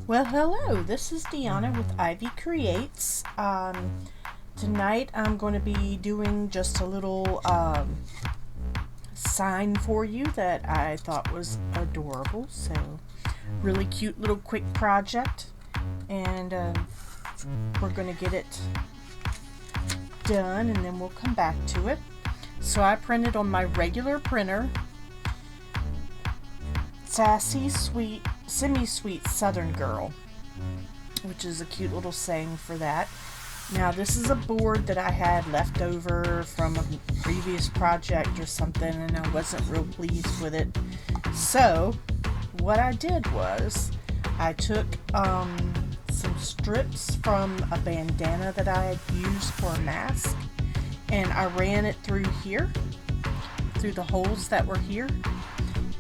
Well, hello, this is Deanna with Ivy Creates. Tonight I'm going to be doing just a little sign for you that I thought was adorable. So, really cute little quick project. And we're going to get it done and then we'll come back to it. So I printed on my regular printer, Sassy Semi-Sweet Southern Girl, which is a cute little saying for that. Now this is a board that I had left over from a previous project or something, and I wasn't real pleased with it. So what I did was I took some strips from a bandana that I had used for a mask, and I ran it through here, through the holes that were here,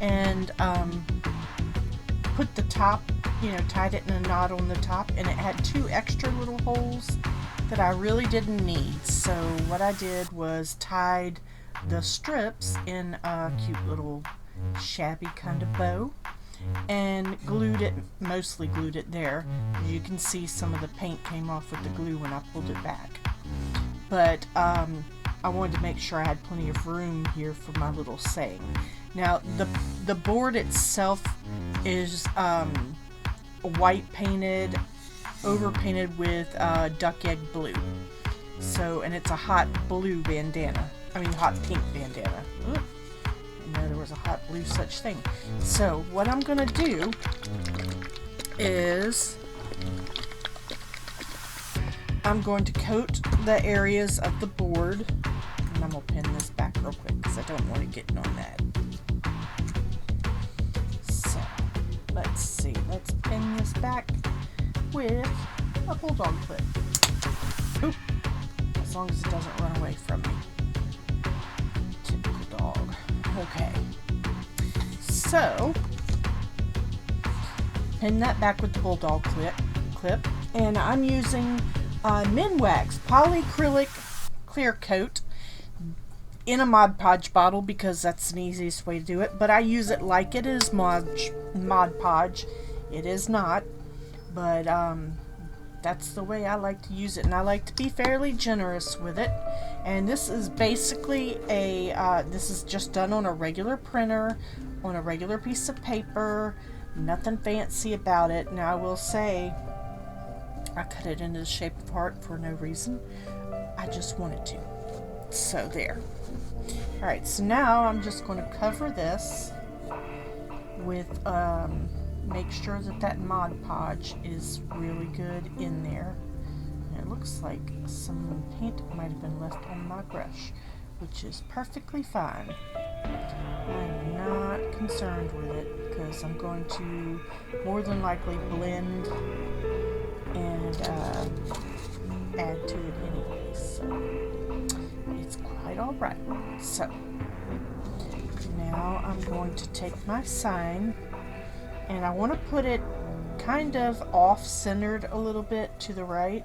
and put the top, tied it in a knot on the top, and it had two extra little holes that I really didn't need. So what I did was tied the strips in a cute little shabby kind of bow and mostly glued it there. As you can see, some of the paint came off with the glue when I pulled it back. But I wanted to make sure I had plenty of room here for my little saying. Now the board itself is white painted, over painted with duck egg blue. So, and it's a hot blue bandana. Hot pink bandana. Ooh, I know there was a hot blue such thing. So what I'm gonna do is I'm going to coat the areas of the board, and I'm gonna pin this back real quick because I don't want it getting on that. So let's see, let's pin this back with a bulldog clip. Oop, as long as it doesn't run away from me. Typical dog. Okay, so pin that back with the bulldog clip, and I'm using Minwax polyacrylic clear coat in a Mod Podge bottle because that's the easiest way to do it, but I use it like it is Mod Podge. It is not, but that's the way I like to use it, and I like to be fairly generous with it. And this is basically this is just done on a regular printer, on a regular piece of paper, nothing fancy about it. Now I will say I cut it into the shape of heart for no reason. I just wanted to. So there. Alright, so now I'm just going to cover this with, make sure that Mod Podge is really good in there. And it looks like some paint might have been left on my brush, which is perfectly fine. I'm not concerned with it because I'm going to more than likely blend and add to it anyway, so it's quite alright. So now I'm going to take my sign, and I want to put it kind of off-centered a little bit to the right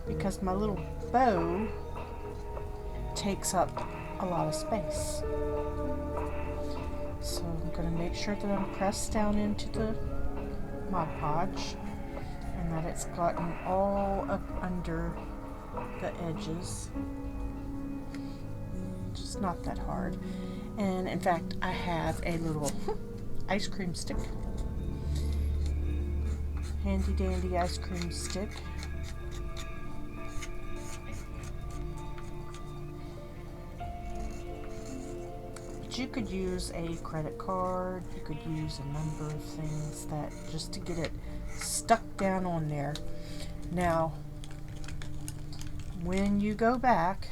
because my little bow takes up a lot of space. So I'm going to make sure that I'm pressed down into the Mod Podge and that it's gotten all up under the edges. Just not that hard. And in fact, I have a little ice cream stick. Handy dandy ice cream stick. But you could use a credit card, you could use a number of things that just to get it stuck down on there. Now, when you go back,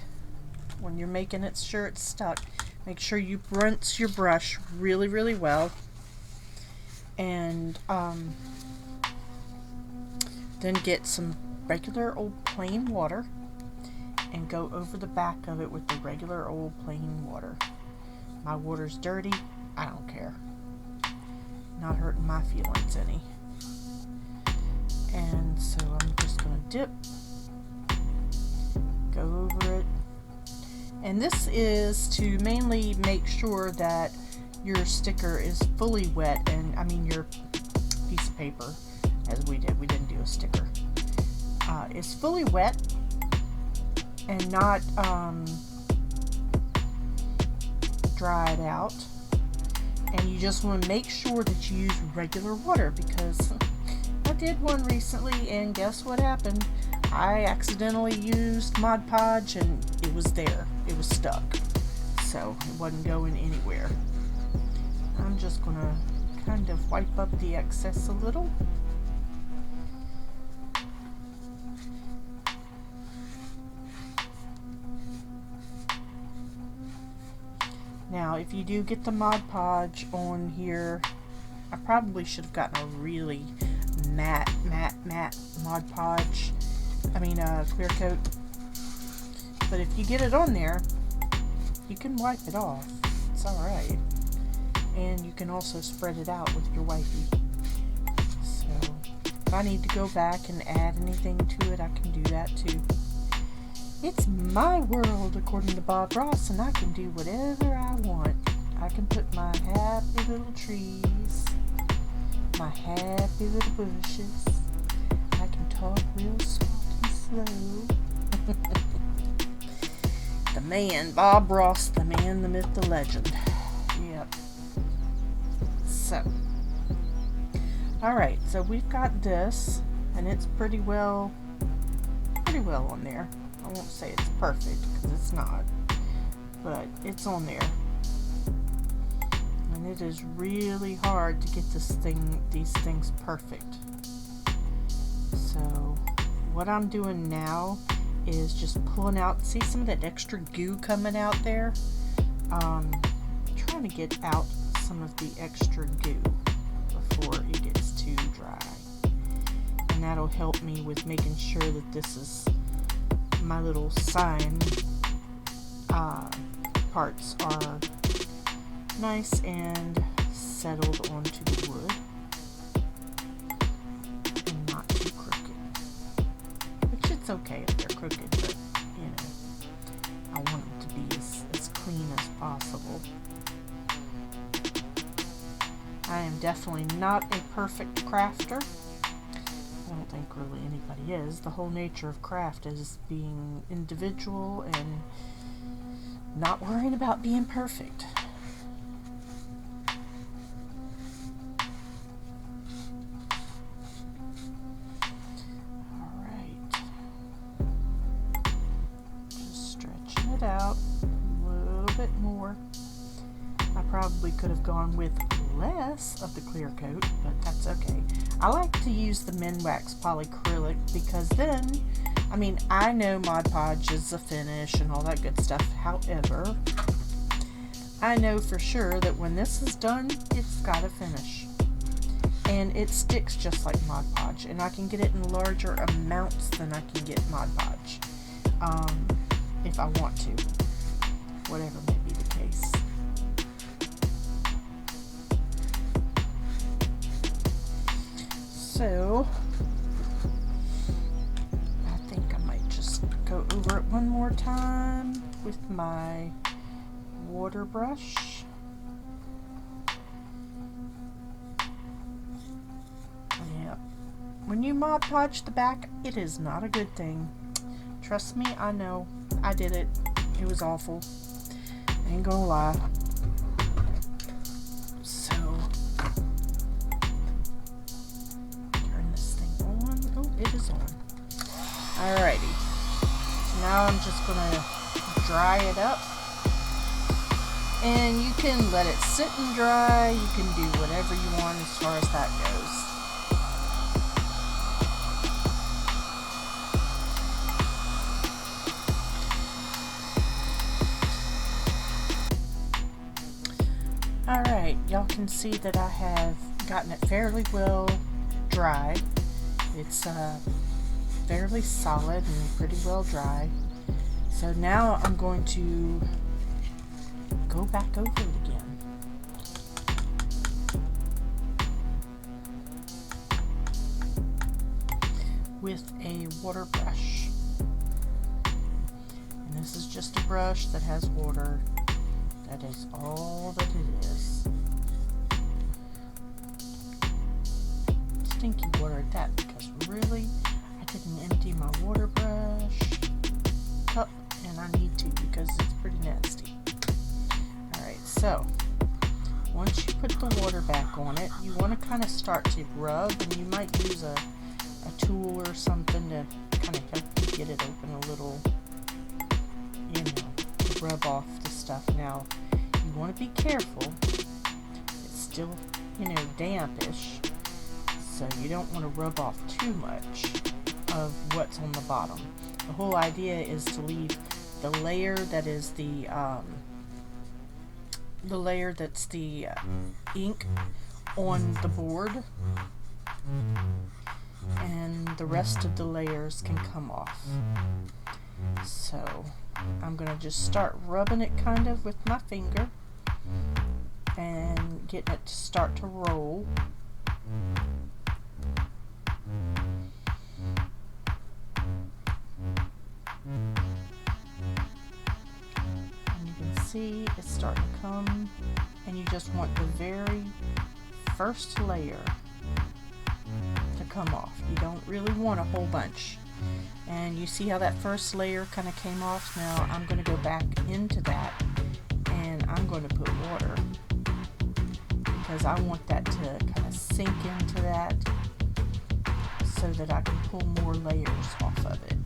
when you're making it sure it's stuck, make sure you rinse your brush really, really well, and then get some regular old plain water and go over the back of it with the regular old plain water. My water's dirty, I don't care. Not hurting my feelings any. And so I'm just going to dip, go over it. And this is to mainly make sure that your sticker is fully wet, and your piece of paper as we did. We didn't do a sticker. It's fully wet and not dried out. And you just want to make sure that you use regular water, because I did one recently and guess what happened? I accidentally used Mod Podge and it was there. It was stuck. So it wasn't going anywhere. I'm just going to kind of wipe up the excess a little. Now, if you do get the Mod Podge on here, I probably should have gotten a really matte Mod Podge. Clear coat. But if you get it on there, you can wipe it off. It's alright. And you can also spread it out with your wipey. So, if I need to go back and add anything to it, I can do that too. It's my world, according to Bob Ross, and I can do whatever I want. I can put my happy little trees, my happy little bushes. I can talk real soft and slow. The man, Bob Ross, the man, the myth, the legend. Yep. So, alright, so we've got this, and it's pretty well on there. I won't say it's perfect, because it's not, but it's on there. And it is really hard to get these things perfect. So what I'm doing now is just pulling out, see some of that extra goo coming out there? Trying to get out some of the extra goo before it gets too dry. And that'll help me with making sure that this is, my little sign parts are nice and settled onto the wood and not too crooked. Which it's okay if they're crooked, but you know, I want them to be as clean as possible. I am definitely not a perfect crafter. I don't think really anybody is. The whole nature of craft is being individual and not worrying about being perfect. Alright. Just stretching it out a little bit more. I probably could have gone with less of the clear coat, but that's okay. I like to use the Minwax polyacrylic because then, I know Mod Podge is a finish and all that good stuff. However, I know for sure that when this is done, it's got a finish. And it sticks just like Mod Podge. And I can get it in larger amounts than I can get Mod Podge. If I want to. Whatever may be the case. So, I think I might just go over it one more time with my water brush. Yep. When you Mod Podge the back, it is not a good thing. Trust me, I know. I did it. It was awful. I ain't gonna lie. So, it is on. Alrighty. So now I'm just gonna dry it up. And you can let it sit and dry. You can do whatever you want as far as that goes. Alright, y'all can see that I have gotten it fairly well dry. It's fairly solid and pretty well dry. So now I'm going to go back over it again. With a water brush. And this is just a brush that has water. That is all that it is. stinky water at that, because really, I didn't empty my water brush cup, and I need to because it's pretty nasty. Alright, so once you put the water back on it, you want to kind of start to rub, and you might use a tool or something to kind of help you get it open a little, you know, to rub off the stuff. Now, you want to be careful. It's still, you know, dampish, so you don't want to rub off too much of what's on the bottom. The whole idea is to leave the layer that is the layer that's the ink on the board, and the rest of the layers can come off. So I'm going to just start rubbing it kind of with my finger and getting it to start to roll. And you can see it's starting to come, and you just want the very first layer to come off. You don't really want a whole bunch. And you see how that first layer kind of came off? Now I'm going to go back into that, and I'm going to put water, because I want that to kind of sink into that so that I can pull more layers off of it.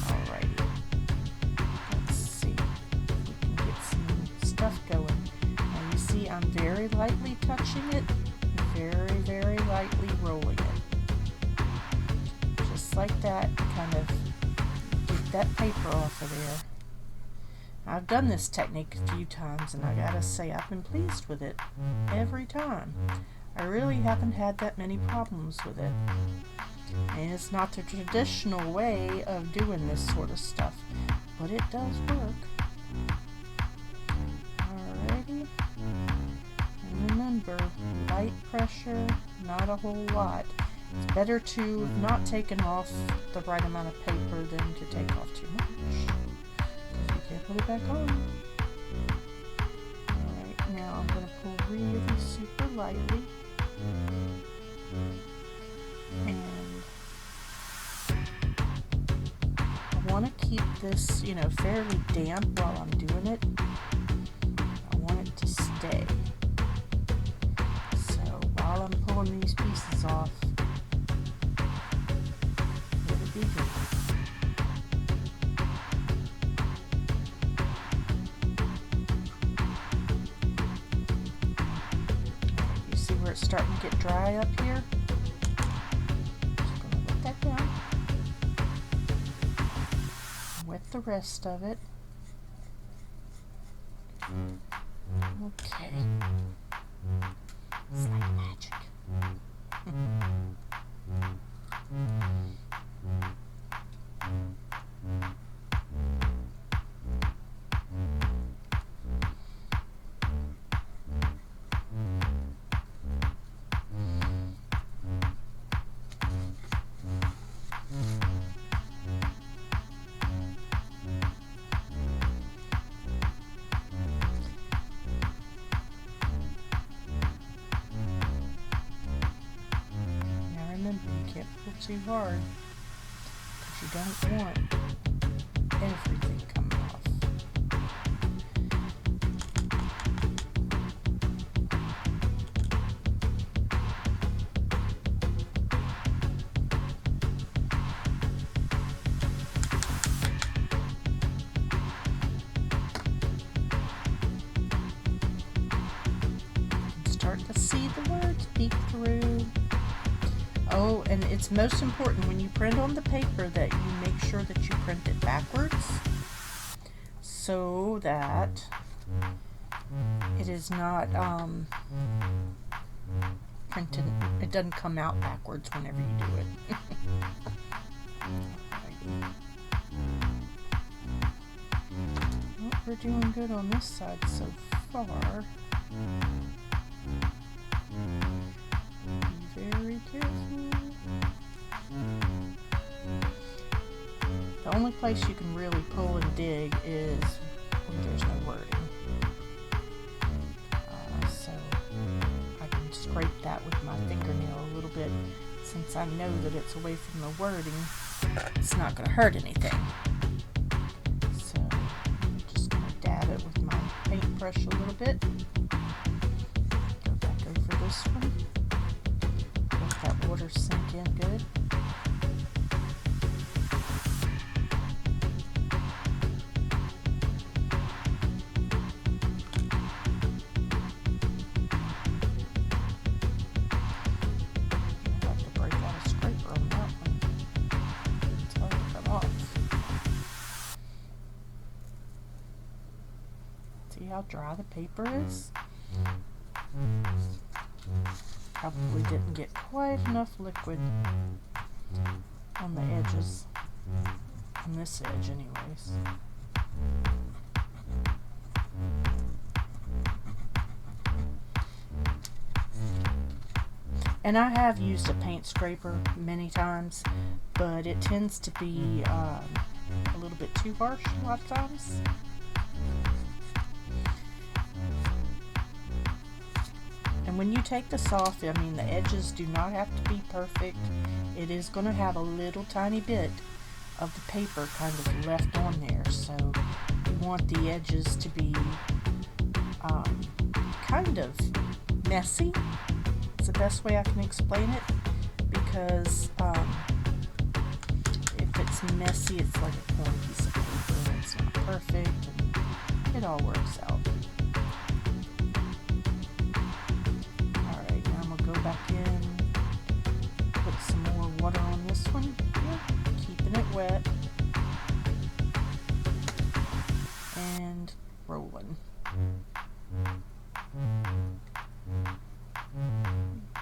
Alrighty, let's see if we can get some stuff going. Now you see I'm very lightly touching it, very, very lightly rolling it. Just like that, kind of get that paper off of there. I've done this technique a few times, and I gotta say I've been pleased with it every time. I really haven't had that many problems with it. And it's not the traditional way of doing this sort of stuff, but it does work. Alrighty. And remember, light pressure, not a whole lot. It's better to not taken off the right amount of paper than to take off too much, because you can't put it back on. Alright, now I'm going to pull really super lightly, and I want to keep this, you know, fairly damp while I'm doing it. I want it to stay. So while I'm pulling these pieces off, it'll be good. You see where it's starting to get dry up here? Just going to let that down. Wet the rest of it. Okay. It's like magic. You can't pull too hard, because you don't want everything coming off. You can start to see the words peek through. Oh, and it's most important when you print on the paper that you make sure that you print it backwards, so that it is not printed, it doesn't come out backwards whenever you do it. Well, we're doing good on this side so far. Be very careful. The only place you can really pull and dig is when there's no wording. So I can since I know that it's away from the wording, it's not going to hurt anything. So I'm just going to dab it with my paintbrush a little bit. Go back over this one. Let that water sink in good. See how dry the paper is? Probably didn't get quite enough liquid on the edges, on this edge anyways. And I have used a paint scraper many times, but it tends to be a little bit too harsh a lot of times. And when you take this off, I mean, the edges do not have to be perfect. It is going to have a little tiny bit of the paper kind of left on there. So you want the edges to be kind of messy. It's the best way I can explain it, because if it's messy, it's like a torn piece of paper. It's not perfect, and it all works out. Alright, now I'm going to go back in, put some more water on this one here, keeping it wet, and rolling.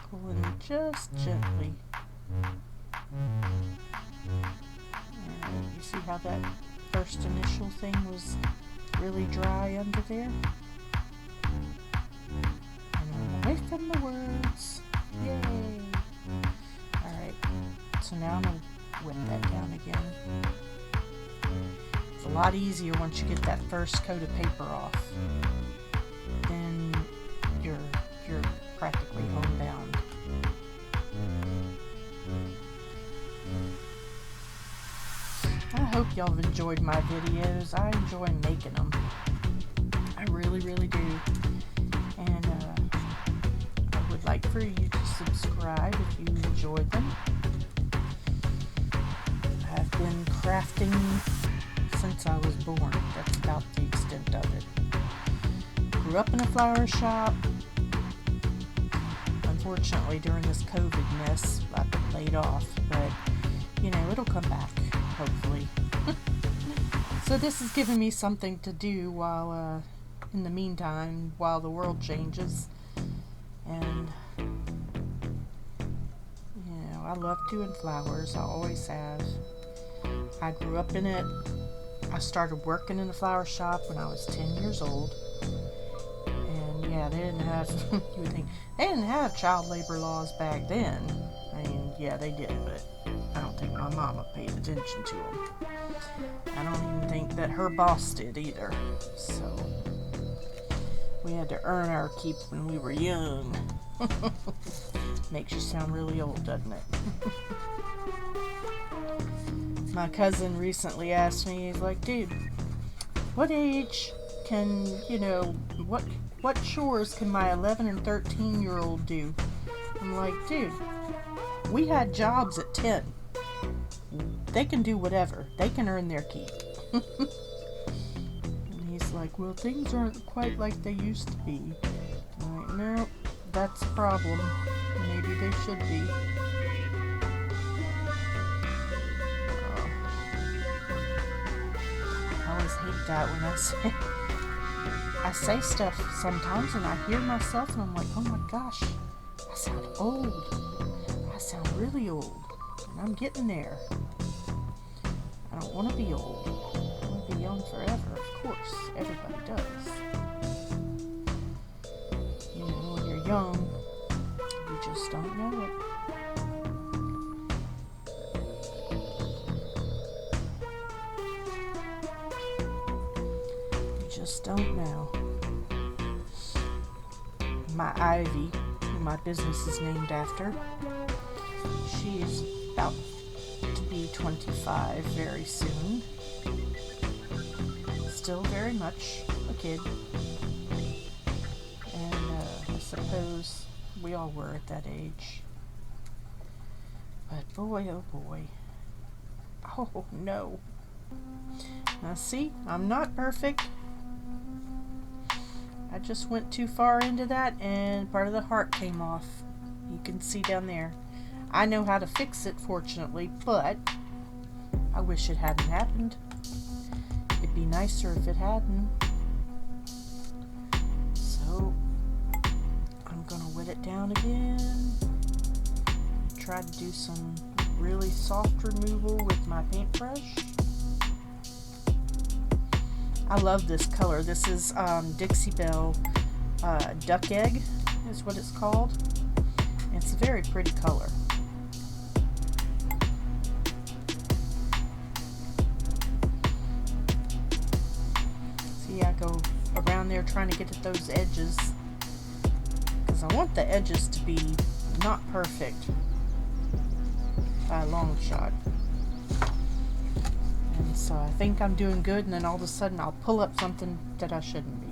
Pulling just gently. And you see how that first initial thing was really dry under there? And I'm away from the words. Yay! Alright, so now I'm going to whip that down again. It's a lot easier once you get that first coat of paper off. Then you're practically homebound. I hope y'all have enjoyed my videos. I enjoy making them. I really, really do. And I would like for you to subscribe if you enjoyed them. I've been crafting since I was born. That's about the extent of it. Grew up in a flower shop. Unfortunately, during this COVID mess, I've been laid off, but you know, it'll come back, hopefully. So this is giving me something to do while, in the meantime, while the world changes. And, you know, I love doing flowers. I always have. I grew up in it. I started working in the flower shop when I was 10 years old. And yeah, they didn't have, you would think, they didn't have child labor laws back then. I mean, yeah, they did, but I don't think my mama paid attention to them. I don't even think that her boss did either. So, we had to earn our keep when we were young. Makes you sound really old, doesn't it? My cousin recently asked me, he's like, dude, what age can, you know, what chores can my 11 and 13-year-old do? I'm like, dude, we had jobs at 10. They can do whatever. They can earn their keep. And he's like, well, things aren't quite like they used to be. I'm like, no, that's a problem. Maybe they should be. I always hate that when I say stuff sometimes and I hear myself and I'm like, oh my gosh, I sound old. I sound really old. And I'm getting there. I don't want to be old. I want to be young forever, of course. Everybody does. You know, when you're young, you just don't know it. You just don't know. My Ivy, who my business is named after, She is about to be 25 very soon. Still very much a kid. And I suppose we all were at that age. But boy, oh boy. Oh no. Now see, I'm not perfect. I just went too far into that and part of the heart came off. You can see down there. I know how to fix it, fortunately, but I wish it hadn't happened. It'd be nicer if it hadn't. So I'm gonna wet it down again. Try to do some really soft removal with my paintbrush. I love this color. This is Dixie Belle Duck Egg is what it's called. It's a very pretty color. See, I go around there trying to get at those edges because I want the edges to be not perfect by a long shot. And so I think I'm doing good, and then all of a sudden I'll pull up something that I shouldn't be.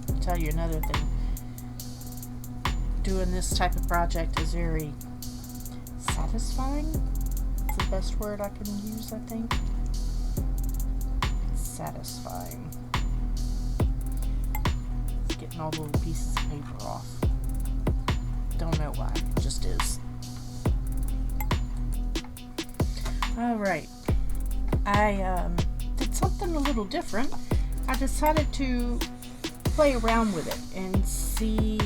I'll tell you another thing. Doing this type of project is very satisfying. It's the best word I can use, I think. It's satisfying. It's getting all the little pieces of paper off. Don't know why. It just is. Alright. I did something a little different. I decided to play around with it and see,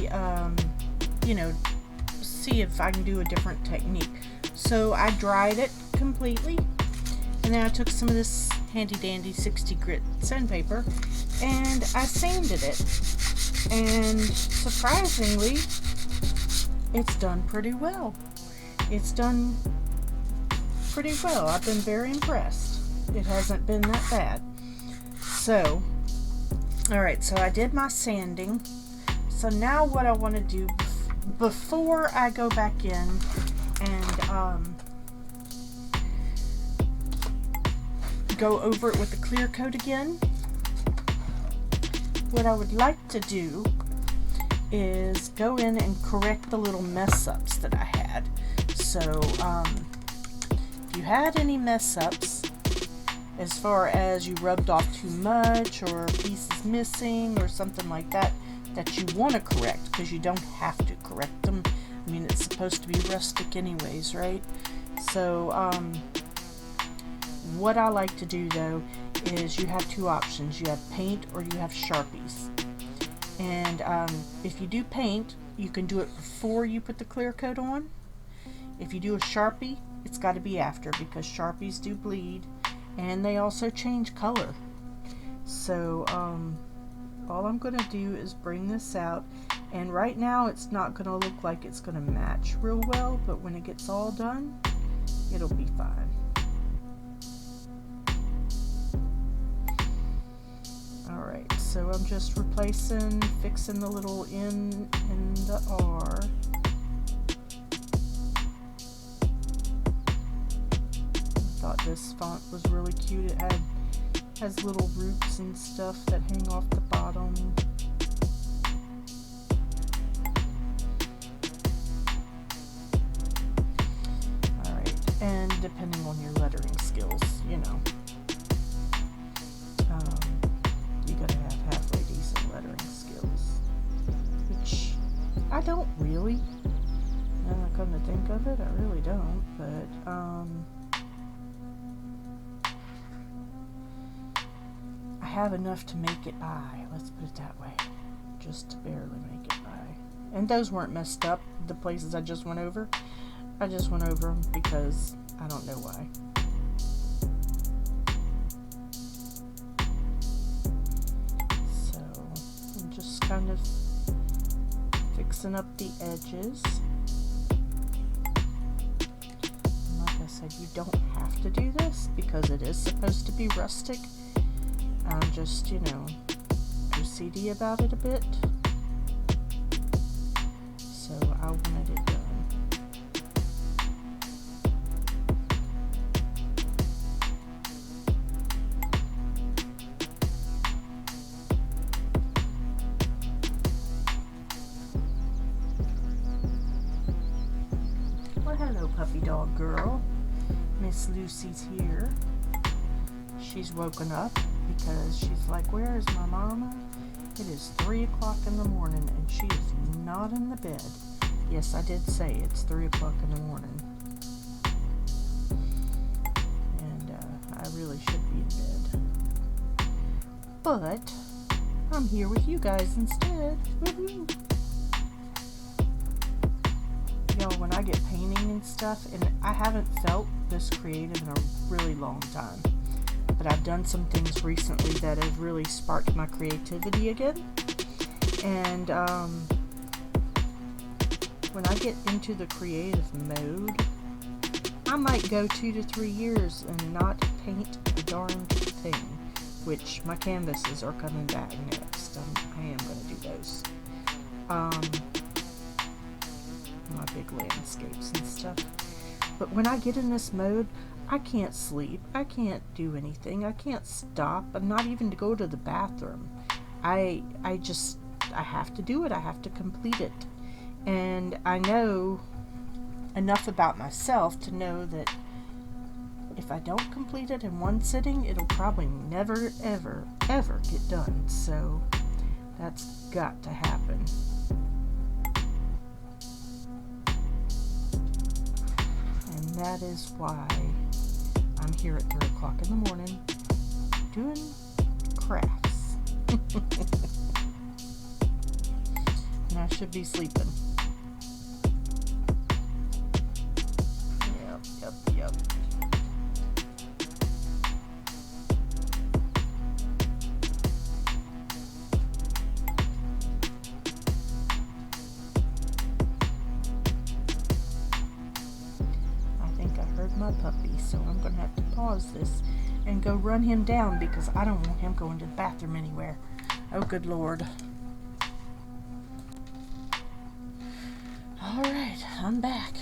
see if I can do a different technique. So I dried it completely, and then I took some of this handy dandy 60 grit sandpaper and I sanded it, and surprisingly it's done pretty well. It's done pretty well. I've been very impressed. It hasn't been that bad. So alright, so I did my sanding. So now what I want to do before I go back in and go over it with the clear coat again, what I would like to do is go in and correct the little mess ups that I had. So if you had any mess ups as far as you rubbed off too much or pieces missing or something like that that you want to correct, because you don't have to correct them. I mean, it's supposed to be rustic anyways, right? So what I like to do though is you have two options. You have paint or you have Sharpies. And if you do paint, you can do it before you put the clear coat on. If you do a Sharpie, it's got to be after, because Sharpies do bleed and they also change color. So all I'm going to do is bring this out, and right now it's not going to look like it's going to match real well, but when it gets all done, it'll be fine. Alright, so I'm just fixing the little N and the R. I thought this font was really cute. It has little roots and stuff that hang off the bottom. Alright, and depending on your lettering skills, you know, you gotta have halfway decent lettering skills, which I don't really. Now that I come to think of it, I really don't, but I have enough to make it by, let's put it that way, just to barely make it by. And those weren't messed up, the places I just went over. I just went over them because I don't know why. So I'm just kind of fixing up the edges. And like I said, you don't have to do this because it is supposed to be rustic. I'm just, OCD about it a bit. So I wanted it done. Well, hello, puppy dog girl. Miss Lucy's here. She's woken up because she's like, where is my mama? It is 3 o'clock in the morning and she is not in the bed. Yes, I did say it's 3 o'clock in the morning. And I really should be in bed. But I'm here with you guys instead. Woo-hoo. Y'all, when I get painting and stuff, and I haven't felt this creative in a really long time, but I've done some things recently that have really sparked my creativity again. And when I get into the creative mode, I might go 2 to 3 years and not paint a darn thing, which my canvases are coming back next. I am going to do those. My big landscapes and stuff. But when I get in this mode, I can't sleep. I can't do anything. I can't stop. And not even to go to the bathroom. I have to do it. I have to complete it. And I know enough about myself to know that if I don't complete it in one sitting, it'll probably never, ever, ever get done. So that's got to happen. And that is why I'm here at 3 o'clock in the morning doing crafts. And I should be sleeping. Yep. My puppy, so I'm gonna have to pause this and go run him down because I don't want him going to the bathroom anywhere. Oh, good Lord. Alright, I'm back.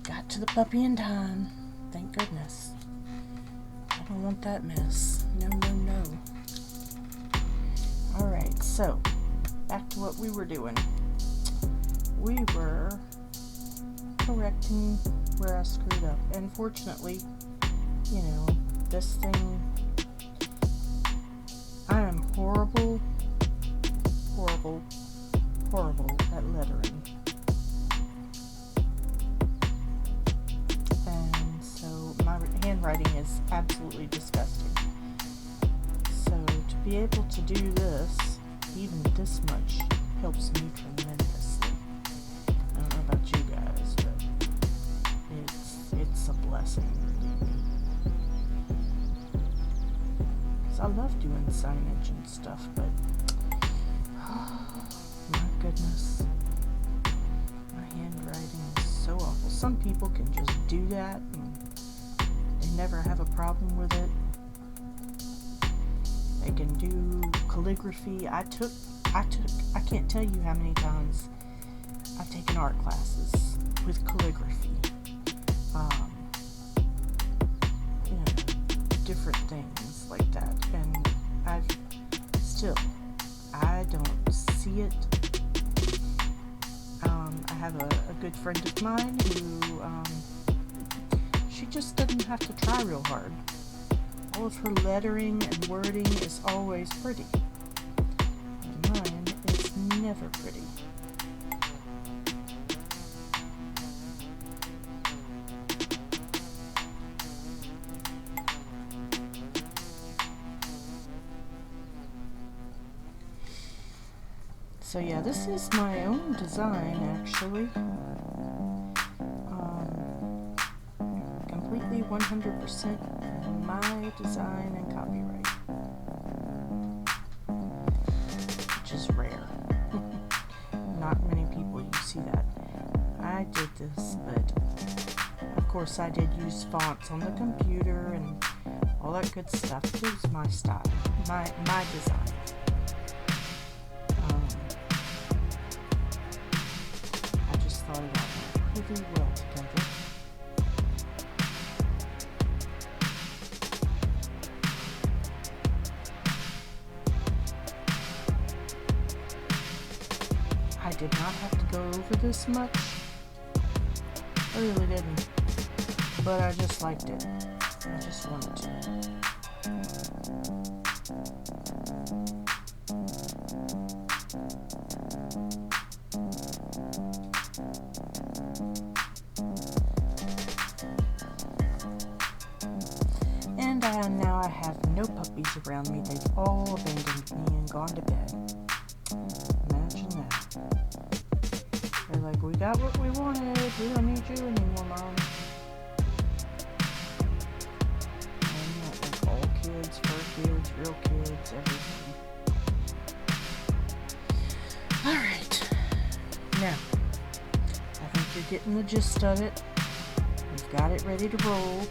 Got to the puppy in time. Thank goodness. I don't want that mess. No. Alright, so back to what we were doing. We were correcting where I screwed up. And fortunately, this thing, I am horrible at lettering. And so my handwriting is absolutely disgusting. So to be able to do this, even this much, helps me tremendously. I don't know about you guys, but it's a blessing, really. Because I love doing signage and stuff, but my goodness, my handwriting is so awful. Some people can just do that and they never have a problem with it. They can do calligraphy. I can't tell you how many times I've taken art classes with calligraphy. Different things like that, and I don't see it. I have a good friend of mine who she just doesn't have to try real hard. All of her lettering and wording is always pretty, and mine is never pretty. So yeah, this is my own design, actually. Completely 100% my design and copyright. Which is rare. Not many people you see that. I did this, but I've course, I did use fonts on the computer and all that good stuff. It was my style, my design. I just thought it all went pretty well together. I did not have to go over this much. I really didn't. But I just liked it. I just wanted to. And now I have no puppies around me. They've all abandoned me and gone to bed. Imagine that. They're like, we got what we wanted. We don't need you anymore, Mom. And like all kids, fur kids, real kids, everything. Alright. Now, I think you're getting the gist of it. We've got it ready to roll.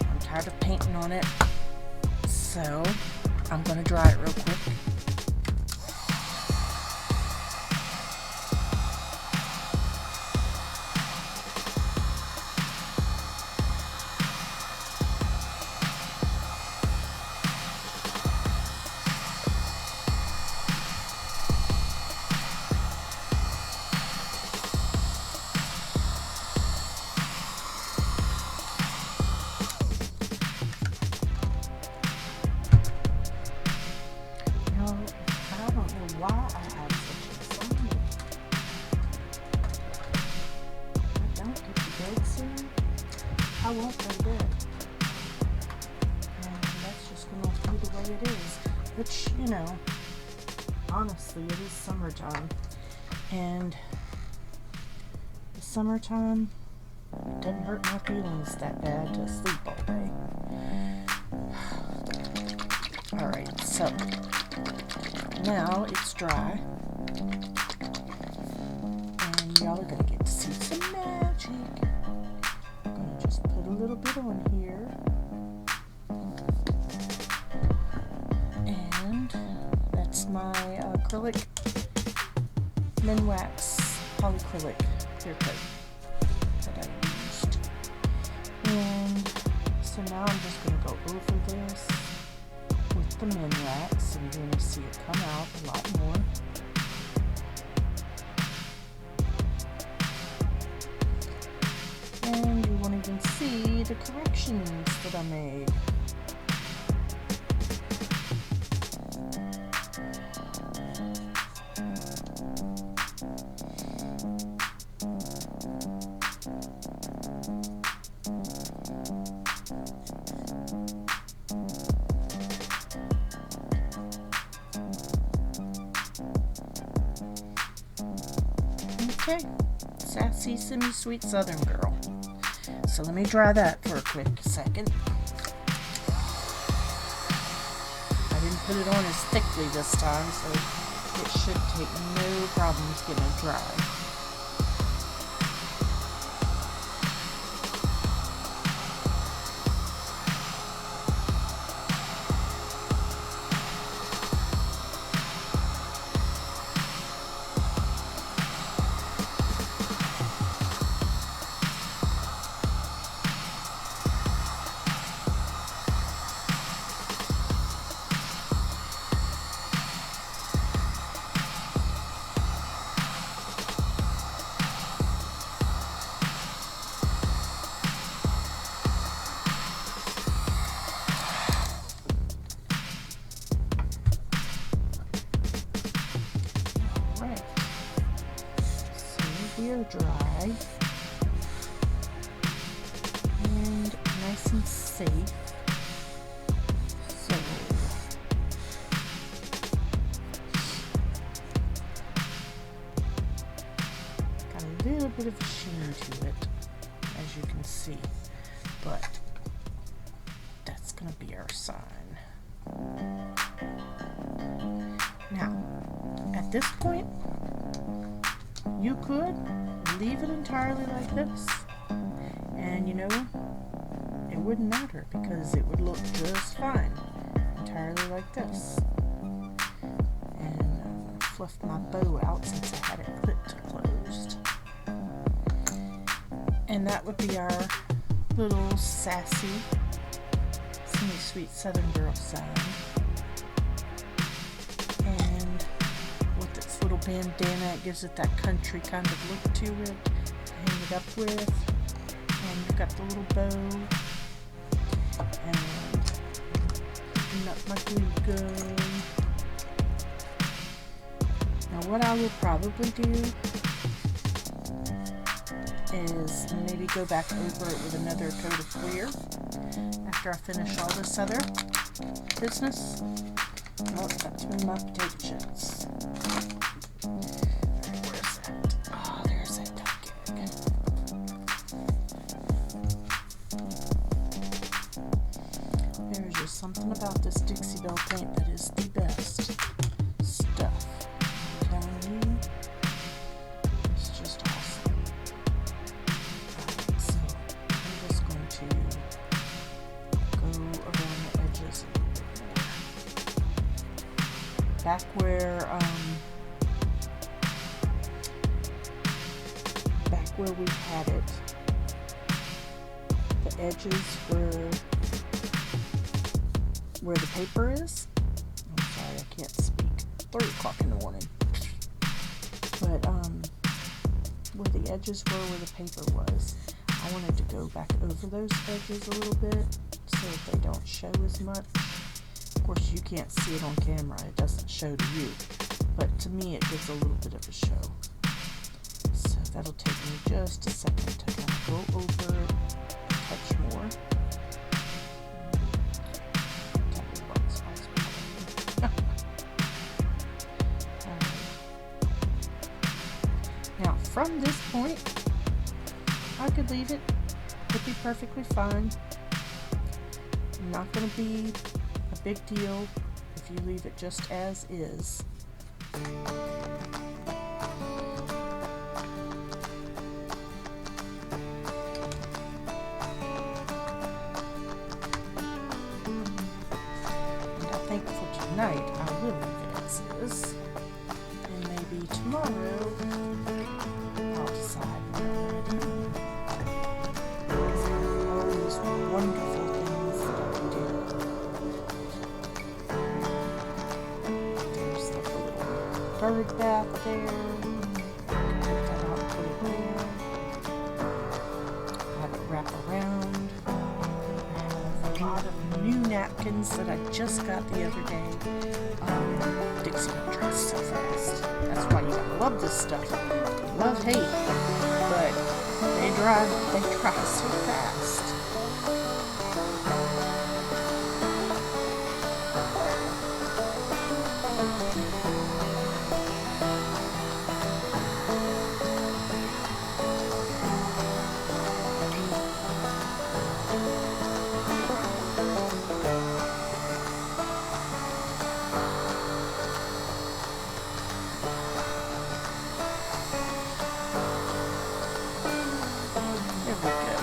I'm tired of painting on it. So, I'm going to dry it real quick. I won't go to bed. And that's just going to be the way it is. Which, you know, honestly, it is summertime. And the summertime, it doesn't hurt my feelings that bad to sleep all day. Alright, so now it's dry. And y'all are going to get to see some magic. Just put a little bit on here, and that's my acrylic Minwax polyacrylic clear coat that I used. And so now I'm just going to go over this with the Minwax, and you're going to see it come out a lot more. And you won't even see the corrections that I made. Okay, Sassy Semi-Sweet Southern Girl. So let me dry that for a quick second. I didn't put it on as thickly this time, so it should take no problems getting it dry. We're dry and nice and safe. So got a little bit of a sheen to it, as you can see, but that's gonna be our sign. Now, at this point, you could leave it entirely like this, And you know, it wouldn't matter because it would look just fine, entirely like this. And fluffed my bow out since I had it clipped closed. And that would be our little Sassy Semi-Sweet Southern Girl sign. And with its little bandana, it gives it that country kind of look to it to hang it up with. And you've got the little bow. And picking up my glue gun. Now what I will probably do is maybe go back over it with another coat of clear after I finish all this other business. Oh, that's with my potato chips. Where's that? Oh, there's that duck egg. There's just something about this Dixie Belle paint that is the best stuff. I'm telling you, it's just awesome. Alright, so I'm just going to go around the edges a little bit more. Back where we had it, the edges where the paper is. I'm sorry, I can't speak. 3 o'clock in the morning. But where the edges were, where the paper was, I wanted to go back over those edges a little bit so that they don't show as much. Of course, you can't see it on camera. It doesn't show to you. But to me, it gives a little bit of a show. So that'll take me just a second to kind of go over it, touch more. Now, from this point, I could leave it. It'd be perfectly fine. Not going to be a big deal if you leave it just as is. And I think for tonight, I will leave it as is. And maybe tomorrow, I'll decide what I'm going to do. Because there are all these wonderful things that I can do. There's like a little bird bath there. I can take that out and put it there. Have it wrap around. I have a lot of new napkins that I just got the other day. Dixie dries so fast. That's why you gotta love this stuff. Love, hate, but they dry so fast. There we go.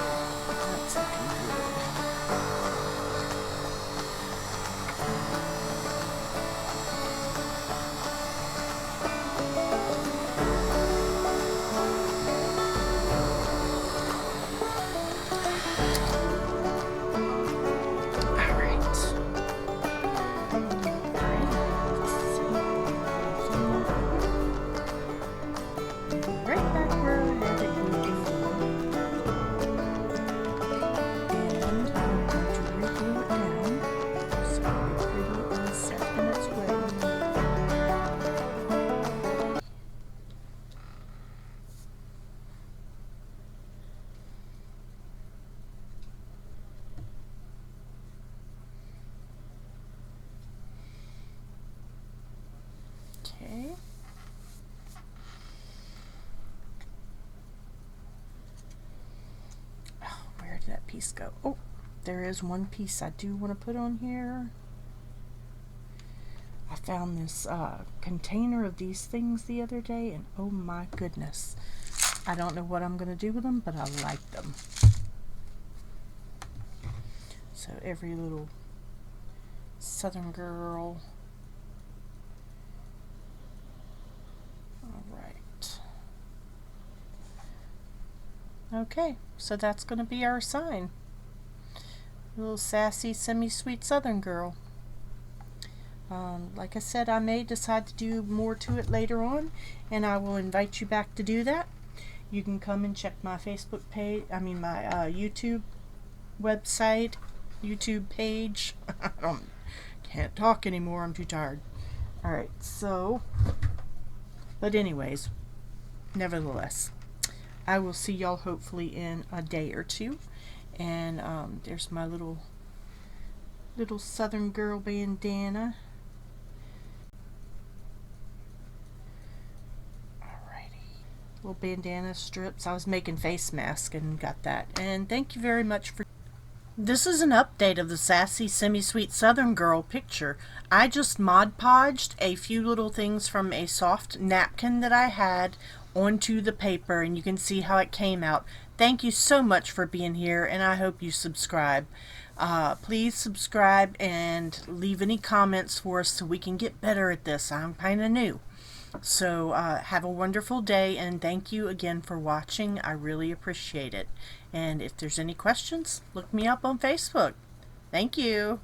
That's looking good. Okay. Oh, where did that piece go? Oh, there is one piece I do want to put on here. I found this container of these things the other day, and oh my goodness. I don't know what I'm going to do with them, but I like them. So every little Southern girl. Alright. Okay, so that's going to be our sign. Little sassy, semi-sweet Southern girl. Like I said, I may decide to do more to it later on, and I will invite you back to do that. You can come and check my Facebook page, my YouTube website, YouTube page. Can't talk anymore, I'm too tired. Alright, so, but anyways, nevertheless, I will see y'all hopefully in a day or two. And there's my little Southern girl bandana. Little bandana strips. I was making face masks and got that. And thank you very much for... This is an update of the Sassy Semi-Sweet Southern Girl picture. I just Mod Podged a few little things from a soft napkin that I had onto the paper, and you can see how it came out. Thank you so much for being here, and I hope you subscribe. Please subscribe and leave any comments for us so we can get better at this. I'm kind of new. So have a wonderful day, and thank you again for watching. I really appreciate it. And if there's any questions, look me up on Facebook. Thank you.